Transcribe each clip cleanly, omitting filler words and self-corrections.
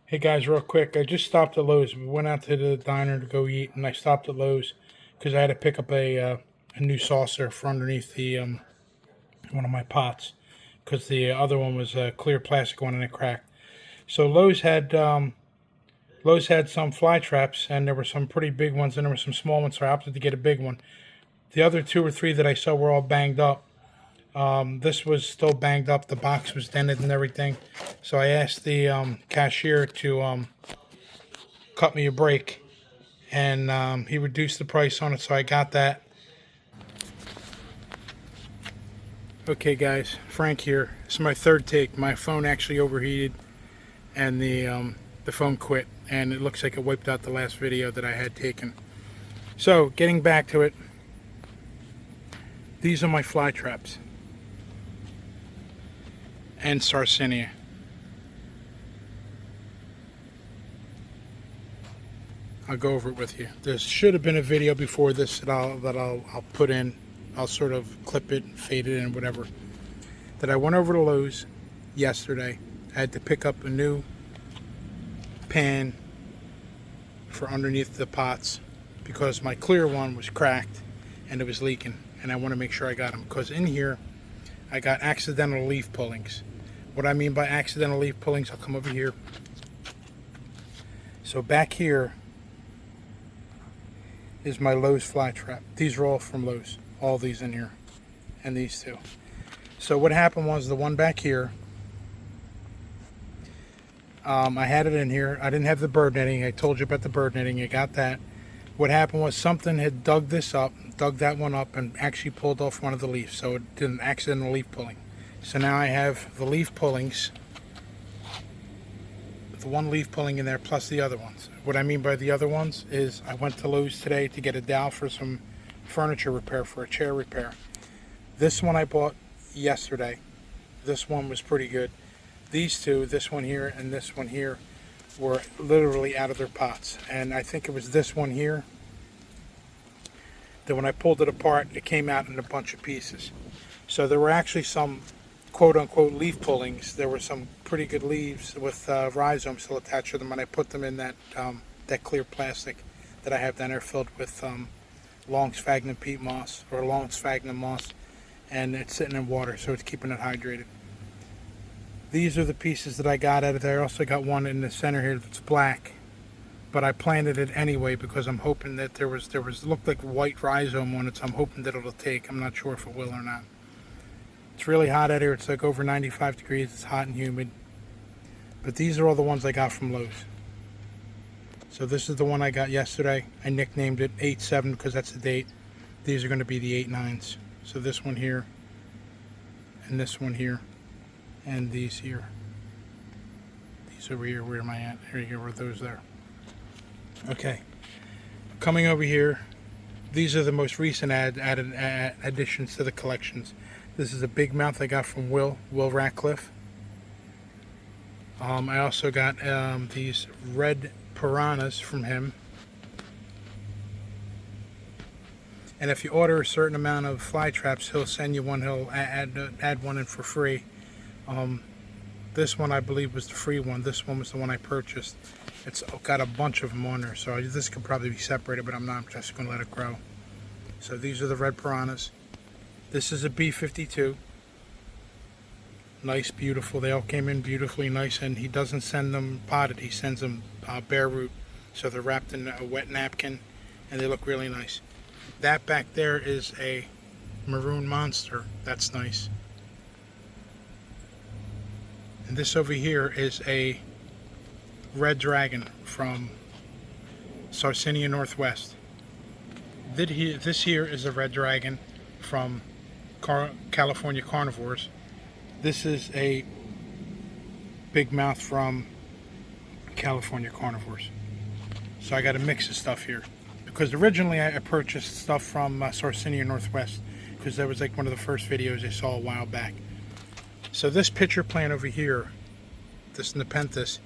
Hey guys, real quick, I just stopped at Lowe's. We went out to the diner to go eat, and I stopped at Lowe's because I had to pick up a new saucer for underneath the one of my pots because the other one was a clear plastic one and it cracked. So Lowe's had some fly traps, and there were some pretty big ones, and there were some small ones. So I opted to get a big one. The other two or three that I saw were all banged up. This was still banged up. The box was dented and everything. So I asked the cashier to cut me a break, and he reduced the price on it, so I got that. Okay, guys, Frank here. This is my third take. My phone actually overheated, and the phone quit, and it looks like it wiped out the last video that I had taken. So, getting back to it, these are my fly traps and Sarracenia. I'll go over it with you. There should have been a video before this that I'll put in. I'll sort of clip it, fade it in, whatever. That I went over to Lowe's yesterday. I had to pick up a new pan for underneath the pots because my clear one was cracked and it was leaking, and I want to make sure I got them because in here I got accidental leaf pullings. What I mean by accidental leaf pullings, I'll come over here. So back here is my Lowe's fly trap. These are all from Lowe's. All these in here. And these two. So what happened was the one back here, I had it in here. I didn't have the bird netting. I told you about the bird netting. I got that. What happened was something had dug this up, dug that one up, and actually pulled off one of the leaves. So it did an accidental leaf pulling. So now I have the leaf pullings, the one leaf pulling in there plus the other ones. What I mean by the other ones is I went to Lowe's today to get a dowel for some furniture repair, for a chair repair. This one I bought yesterday. This one was pretty good. These two, this one here and this one here, were literally out of their pots. And I think it was this one here that when I pulled it apart, it came out in a bunch of pieces. So there were actually some quote-unquote leaf pullings. There were some pretty good leaves with rhizomes still attached to them, and I put them in that clear plastic that I have down there filled with long sphagnum peat moss, or long sphagnum moss, and it's sitting in water, so it's keeping it hydrated. These are the pieces that I got out of there. I also got one in the center here that's black, but I planted it anyway because I'm hoping that there was looked like white rhizome on it, so I'm hoping that it'll take. I'm not sure if it will or not. It's really hot out here. It's like over 95 degrees. It's hot and humid. But these are all the ones I got from Lowe's. So this is the one I got yesterday. I nicknamed it 8-7 because that's the date. These are going to be the 8-9s. So this one here, and this one here, and these here. These over here, where am I at? Here you go, where those there. Okay. Coming over here, these are the most recent additions to the collections. This is a big mouth I got from Will Ratcliff. I also got these red piranhas from him. And if you order a certain amount of fly traps, he'll send you one. He'll add one in for free. This one I believe was the free one. This one was the one I purchased. It's got a bunch of them on there, so this could probably be separated, but I'm not. I'm just going to let it grow. So these are the red piranhas. This is a B52. Nice, beautiful. They all came in beautifully nice, and he doesn't send them potted. He sends them bare root. So they're wrapped in a wet napkin, and they look really nice. That back there is a maroon monster. That's nice. And this over here is a red dragon from Sarracenia Northwest. This here is a red dragon from California Carnivores. This is a big mouth from California Carnivores. So I got a mix of stuff here. Because originally I purchased stuff from Sarracenia Northwest, because that was like one of the first videos I saw a while back. So this pitcher plant over here, this Nepenthes,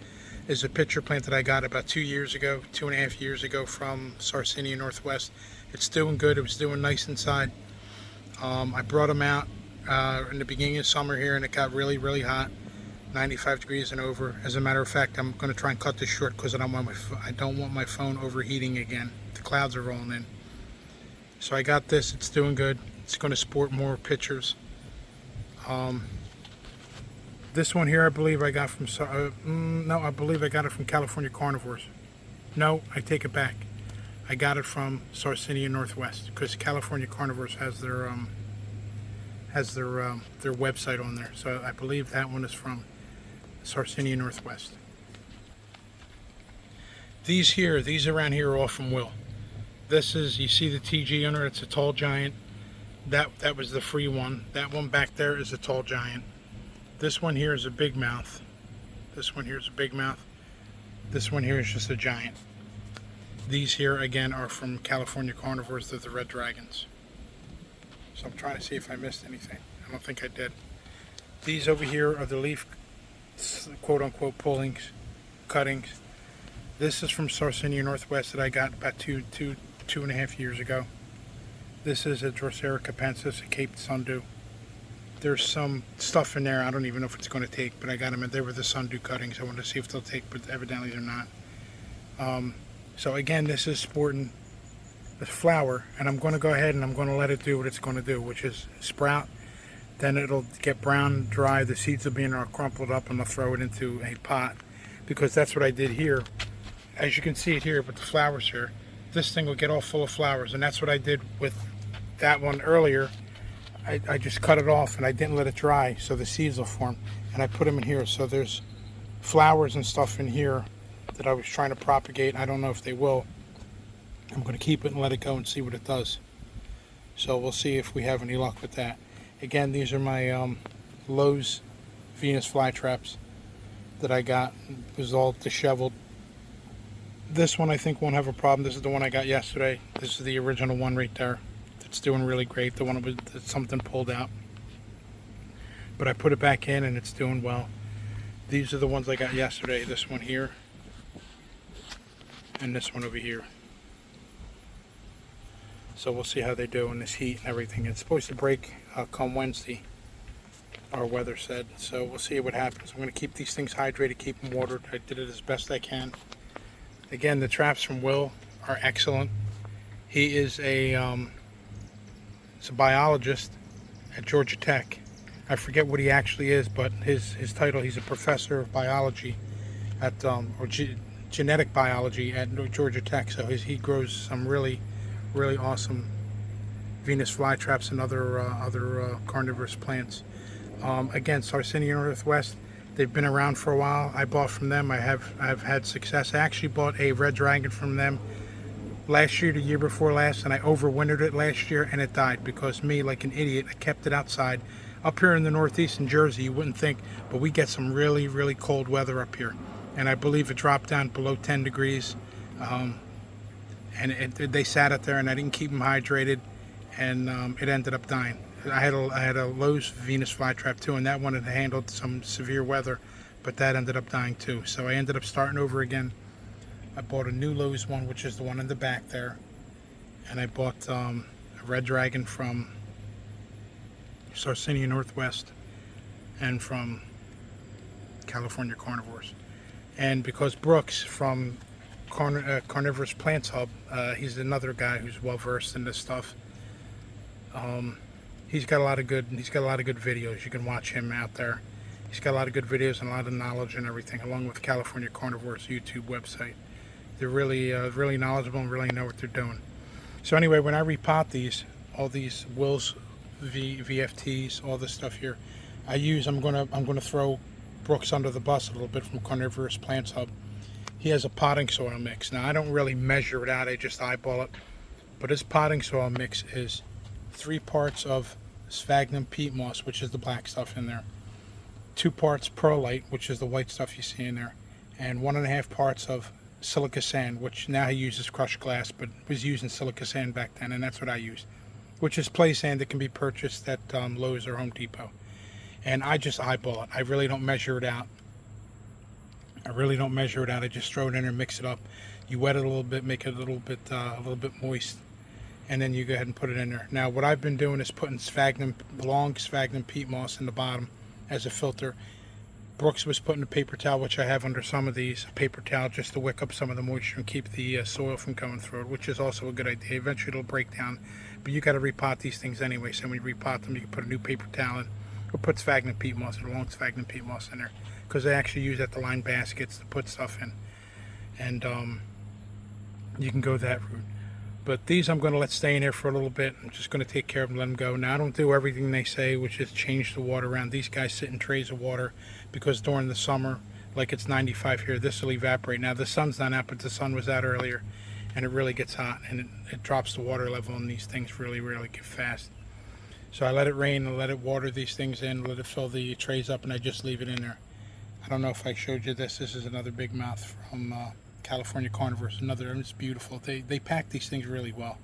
is a pitcher plant that I got about 2 years ago, 2.5 years ago from Sarracenia Northwest. It's doing good. It was doing nice inside. I brought them out in the beginning of summer here, and it got really, really hot. 95 degrees and over. As a matter of fact, I'm going to try and cut this short because I don't want my phone overheating again. The clouds are rolling in. So I got this. It's doing good. It's going to sport more pictures. This one here, I believe I got from no, I believe I got it from California Carnivores. No, I take it back. I got it from Sarracenia Northwest because California Carnivores has their website on there. So I believe that one is from Sarracenia Northwest. These around here are all from Will. This is, you see the TG under it, it's a tall giant. That was the free one. That one back there is a tall giant. This one here is a big mouth. This one here is a big mouth. This one here is just a giant. These here again are from California Carnivores. They're the Red Dragons. So I'm trying to see if I missed anything. I don't think I did. These over here are the leaf, quote unquote, pullings, cuttings. This is from Sarracenia Northwest that I got about two and a half years ago. This is a Drosera capensis, a Cape Sundew. There's some stuff in there, I don't even know if it's going to take, but I got them, and they were the Sundew cuttings. I wanted to see if they'll take, but evidently they're not. So again, this is sporting the flower, and I'm going to go ahead and I'm going to let it do what it's going to do, which is sprout. Then it'll get brown, dry, the seeds will be in there crumpled up, and I'll throw it into a pot, because that's what I did here. As you can see it here with the flowers here, this thing will get all full of flowers, and that's what I did with that one earlier. I just cut it off and I didn't let it dry so the seeds will form, and I put them in here. So there's flowers and stuff in here that I was trying to propagate. I don't know if they will. I'm going to keep it and let it go and see what it does. So we'll see if we have any luck with that. Again, these are my Lowe's Venus flytraps that I got. It was all disheveled. This one I think won't have a problem. This is the one I got yesterday. This is the original one right there. It's doing really great. The one that something pulled out, but I put it back in and it's doing well. These are the ones I got yesterday. This one here and this one over here. So we'll see how they do in this heat and everything. It's supposed to break come Wednesday, our weather said. So we'll see what happens. I'm going to keep these things hydrated, keep them watered. I did it as best I can. Again, the traps from Will are excellent. He is he's a biologist at Georgia Tech. I forget what he actually is, but his title, he's a professor of biology at genetic biology at Georgia Tech. So he grows some really awesome Venus flytraps and other carnivorous plants. Again, Sarracenia Northwest, they've been around for a while. I bought from them. I've had success. I actually bought a red dragon from them last year, the year before last, and I overwintered it last year, and it died because me, like an idiot, I kept it outside. Up here in the Northeast in Jersey, you wouldn't think, but we get some really cold weather up here, and I believe it dropped down below 10 degrees, and they sat out there, and I didn't keep them hydrated, and it ended up dying. I had a Lowe's Venus flytrap too, and that one had handled some severe weather, but that ended up dying too. So I ended up starting over again. I bought a new Lowe's one, which is the one in the back there, and I bought a Red Dragon from Sarracenia Northwest and from California Carnivores. And because Brooks from Carnivorous Plants Hub, he's another guy who's well versed in this stuff. He's got a lot of good videos. You can watch him out there. He's got a lot of good videos and a lot of knowledge and everything, along with California Carnivores YouTube website. They're really knowledgeable and really know what they're doing. So anyway, when I repot these, all these Will's VFTs, all this stuff here, I'm gonna throw Brooks under the bus a little bit from Carnivorous Plants Hub. He has a potting soil mix. Now I don't really measure it out, I just eyeball it. But his potting soil mix is 3 parts of sphagnum peat moss, which is the black stuff in there, 2 parts perlite, which is the white stuff you see in there, and 1.5 parts of silica sand, which now he uses crushed glass, but was using silica sand back then, and that's what I used, which is play sand that can be purchased at Lowe's or Home Depot. And I just eyeball it. I really don't measure it out. I just throw it in there, mix it up. You wet it a little bit, make it a little bit moist, and then you go ahead and put it in there. Now what I've been doing is putting long sphagnum peat moss in the bottom as a filter, Brooks was putting a paper towel, which I have under some of these, a paper towel just to wick up some of the moisture and keep the soil from going through it, which is also a good idea. Eventually it'll break down, but you got to repot these things anyway. So when you repot them, you can put a new paper towel in, or put sphagnum peat moss or long sphagnum peat moss in there, because they actually use that to line baskets to put stuff in, and you can go that route. But these I'm going to let stay in here for a little bit. I'm just going to take care of them, let them go. Now I don't do everything they say, which is change the water around. These guys sit in trays of water because during the summer, like it's 95 here, this will evaporate. Now the sun's not out, but the sun was out earlier, and it really gets hot, and it drops the water level on these things really fast. So I let it rain and let it water these things in, let it fill the trays up, and I just leave it in there. I don't know if I showed you this. This is another big mouth from California Carnivores. It's beautiful. They pack these things really well.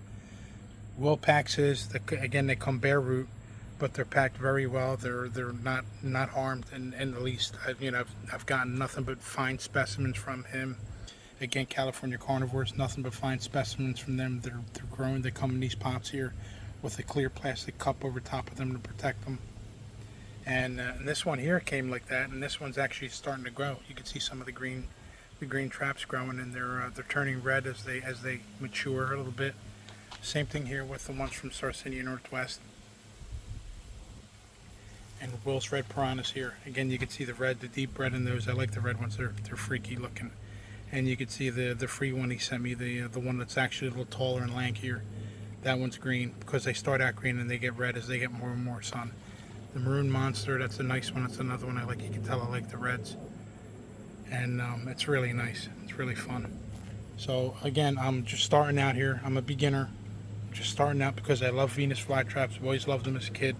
Will packs his. Again, they come bare root, but they're packed very well. They're not harmed in the least. I've gotten nothing but fine specimens from him. Again, California Carnivores, nothing but fine specimens from them. They're grown. They come in these pots here with a clear plastic cup over top of them to protect them. And this one here came like that, and this one's actually starting to grow. You can see some of the green traps growing, and they're turning red as they mature a little bit. Same thing here with the ones from Sarracenia Northwest and Will's red piranhas here. Again, you can see the red, the deep red in those. I like the red ones. They're freaky looking. And you can see the free one he sent me, the one that's actually a little taller and lankier. That one's green because they start out green and they get red as they get more and more sun. The maroon monster, that's a nice one. That's another one I like. You can tell I like the reds. And it's really nice. It's really fun. So again, I'm just starting out here. I'm a beginner. Just starting out because I love Venus flytraps. I've always loved them as a kid.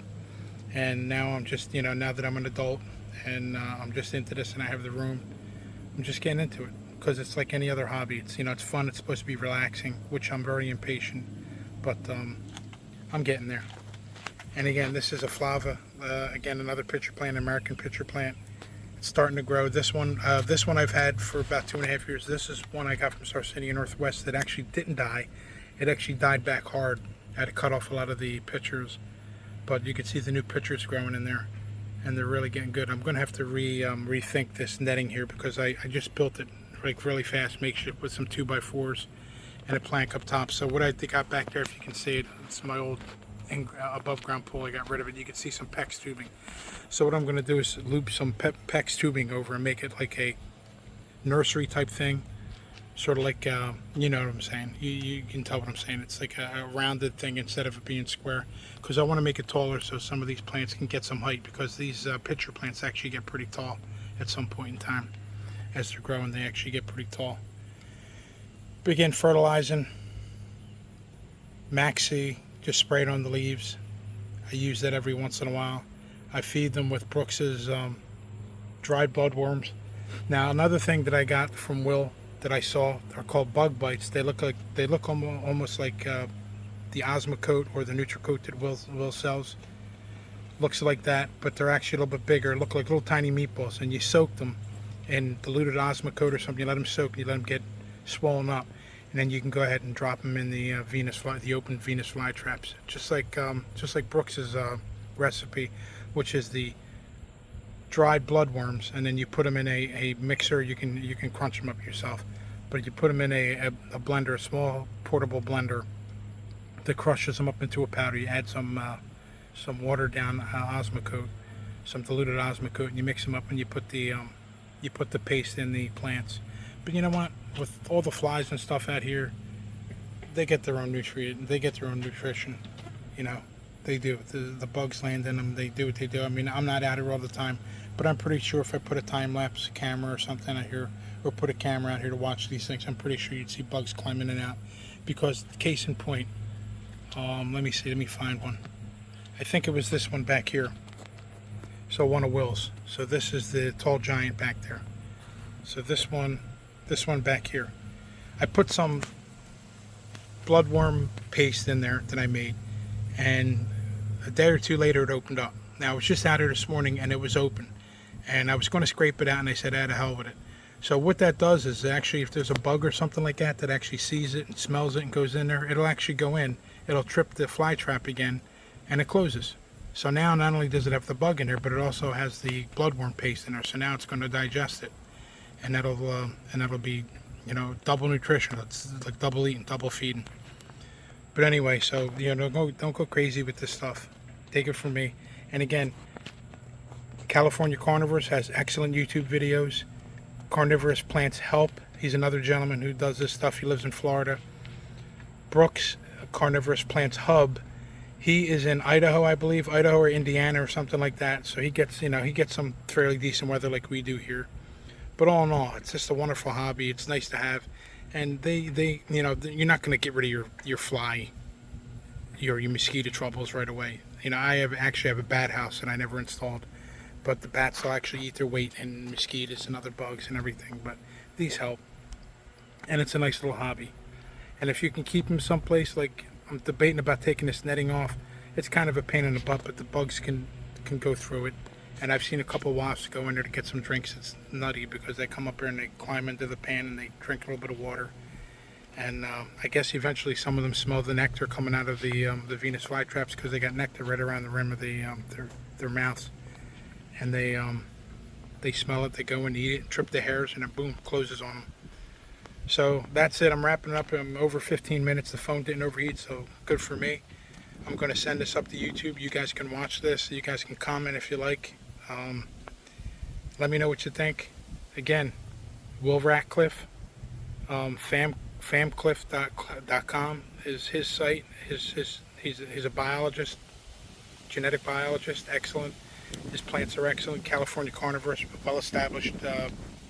And now I'm just, now that I'm an adult and I'm just into this and I have the room, I'm just getting into it because it's like any other hobby. It's, it's fun. It's supposed to be relaxing, which I'm very impatient, but I'm getting there. And again, this is a flava. Again, another pitcher plant, American pitcher plant. It's starting to grow. This one I've had for about 2.5 years. This is one I got from Sarracenia Northwest that actually didn't die. It actually died back hard. I had to cut off a lot of the pitchers, but you can see the new pitchers growing in there, and they're really getting good. I'm going to have to rethink this netting here because I just built it like really fast, makeshift with some 2x4s and a plank up top. So what I got back there, if you can see it, it's my old above ground pool. I got rid of it. You can see some PEX tubing. So what I'm going to do is loop some PEX tubing over and make it like a nursery type thing, sort of like you know what I'm saying. You can tell what I'm saying. It's like a rounded thing instead of it being square, because I want to make it taller so some of these plants can get some height, because these pitcher plants actually get pretty tall at some point in time. As they're growing, they actually get pretty tall. Begin fertilizing. Maxi, just spray it on the leaves. I use that every once in a while. I feed them with Brooks's dried bloodworms. Now another thing that I got from Will that I saw are called bug bites. They look almost like the Osmocote or the Nutricote that Will sells. Looks like that, but they're actually a little bit bigger. Look like little tiny meatballs, and you soak them in diluted Osmocote or something. You let them soak, you let them get swollen up, and then you can go ahead and drop them in the the open Venus flytraps, just like Brooks's recipe, which is the dried bloodworms, and then you put them in a mixer. You can crunch them up yourself, but you put them in a blender, a small portable blender that crushes them up into a powder. You add some watered down Osmocote, some diluted Osmocote, and you mix them up, and you put the paste in the plants. But you know what? With all the flies and stuff out here, they get their own nutrition. They do. The bugs land in them. They do what they do. I mean, I'm not out here all the time, but I'm pretty sure if I put a time-lapse camera or something out here, or put a camera out here to watch these things, I'm pretty sure you'd see bugs climbing in and out. Because, case in point, let me find one. I think it was this one back here. So one of Will's. So this is the tall giant back there. So this one back here. I put some bloodworm paste in there that I made, and a day or two later it opened up. Now I was just out here this morning and it was open, and I was going to scrape it out, and I said, "Ah, to hell with it." So what that does is actually, if there's a bug or something like that that actually sees it and smells it and goes in there, it'll actually go in. It'll trip the fly trap again, and it closes. So now not only does it have the bug in there, but it also has the bloodworm paste in there. So now it's going to digest it, and that'll be, you know, double nutrition. It's like double eating, double feeding. But anyway, so you know, don't go crazy with this stuff. Take it from me. And again, California Carnivores has excellent YouTube videos. Carnivorous Plants Hub. He's another gentleman who does this stuff. He lives in Florida. Brooks, Carnivorous Plants Hub. He is in Idaho, I believe, Idaho or Indiana or something like that. So he gets, you know, he gets some fairly decent weather like we do here. But all in all, it's just a wonderful hobby. It's nice to have, and they, you know, you're not going to get rid of your fly, your mosquito troubles right away. You know, I actually have a bat house that I never installed, but the bats will actually eat their weight in mosquitoes and other bugs and everything. But these help, and it's a nice little hobby. And if you can keep them someplace, like I'm debating about taking this netting off, it's kind of a pain in the butt, but the bugs can go through it. And I've seen a couple wasps go in there to get some drinks. It's nutty because they come up here and they climb into the pan and they drink a little bit of water. And I guess eventually some of them smell the nectar coming out of the Venus flytraps because they got nectar right around the rim of their mouths. And they smell it, they go and eat it, trip the hairs, and it boom, closes on them. So that's it. I'm wrapping up. I'm over 15 minutes. The phone didn't overheat, so good for me. I'm going to send this up to YouTube. You guys can watch this. You guys can comment if you like. Let me know what you think. Again, Will Ratcliff, famcliff.com is his site. He's a biologist, genetic biologist, excellent. His plants are excellent. California Carnivores, well-established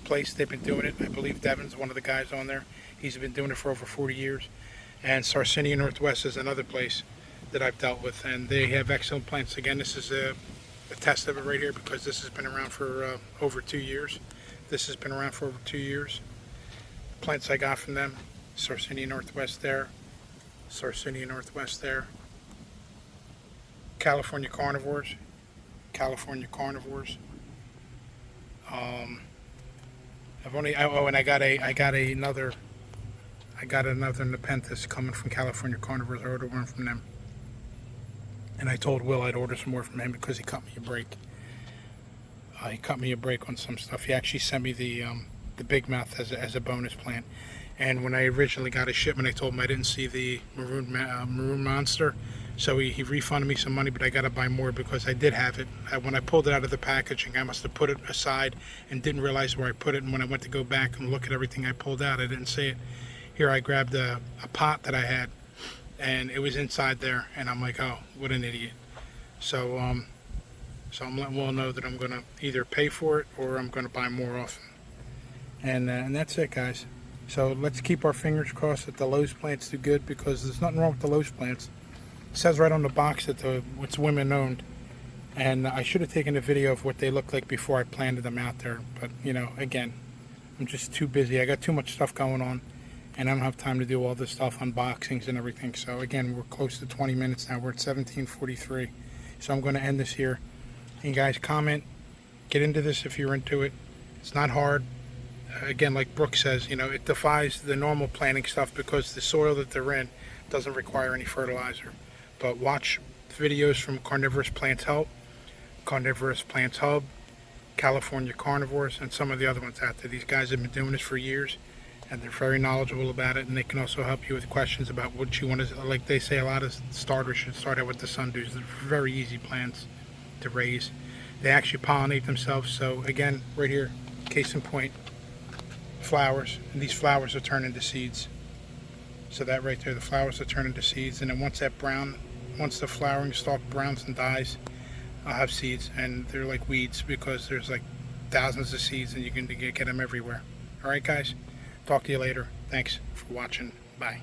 place. They've been doing it. I believe Devin's one of the guys on there. He's been doing it for over 40 years. And Sarracenia Northwest is another place that I've dealt with, and they have excellent plants. Again, this is a test of it right here because this has been around for over 2 years. This has been around for over 2 years. The plants I got from them, Sarracenia Northwest there, Sarracenia Northwest there, California Carnivores, California Carnivores. And I got another Nepenthes coming from California Carnivores. I ordered one from them. And I told Will I'd order some more from him because he cut me a break. He cut me a break on some stuff. He actually sent me the big mouth as a bonus plant. And when I originally got a shipment, I told him I didn't see the maroon monster. So he refunded me some money, but I got to buy more because I did have it. When I pulled it out of the packaging, I must have put it aside and didn't realize where I put it. And when I went to go back and look at everything I pulled out, I didn't see it. Here I grabbed a pot that I had, and it was inside there, and I'm like, oh, what an idiot. So I'm letting Will know that I'm going to either pay for it or I'm going to buy more often. And that's it, guys. So let's keep our fingers crossed that the Lowe's plants do good, because there's nothing wrong with the Lowe's plants. It says right on the box that it's women owned, and I should have taken a video of what they look like before I planted them out there. But you know, again, I'm just too busy. I got too much stuff going on, and I don't have time to do all this stuff, unboxings and everything. So again, we're close to 20 minutes now. We're at 17:43. So I'm going to end this here. And guys, comment, get into this if you're into it. It's not hard. Again, like Brooks says, you know, it defies the normal planting stuff because the soil that they're in doesn't require any fertilizer. But watch videos from Carnivorous Plants Hub, Carnivorous Plants Hub, California Carnivores, and some of the other ones out there. These guys have been doing this for years, and they're very knowledgeable about it, and they can also help you with questions about what you want to, like they say, a lot of starters should start out with the sundews. They're very easy plants to raise. They actually pollinate themselves. So again, right here, case in point, flowers, and these flowers will turn into seeds. So that right there, the flowers will turn into seeds, and then once the flowering stalk browns and dies, I'll have seeds, and they're like weeds because there's like thousands of seeds, and you can get them everywhere. All right, guys, talk to you later. Thanks for watching. Bye.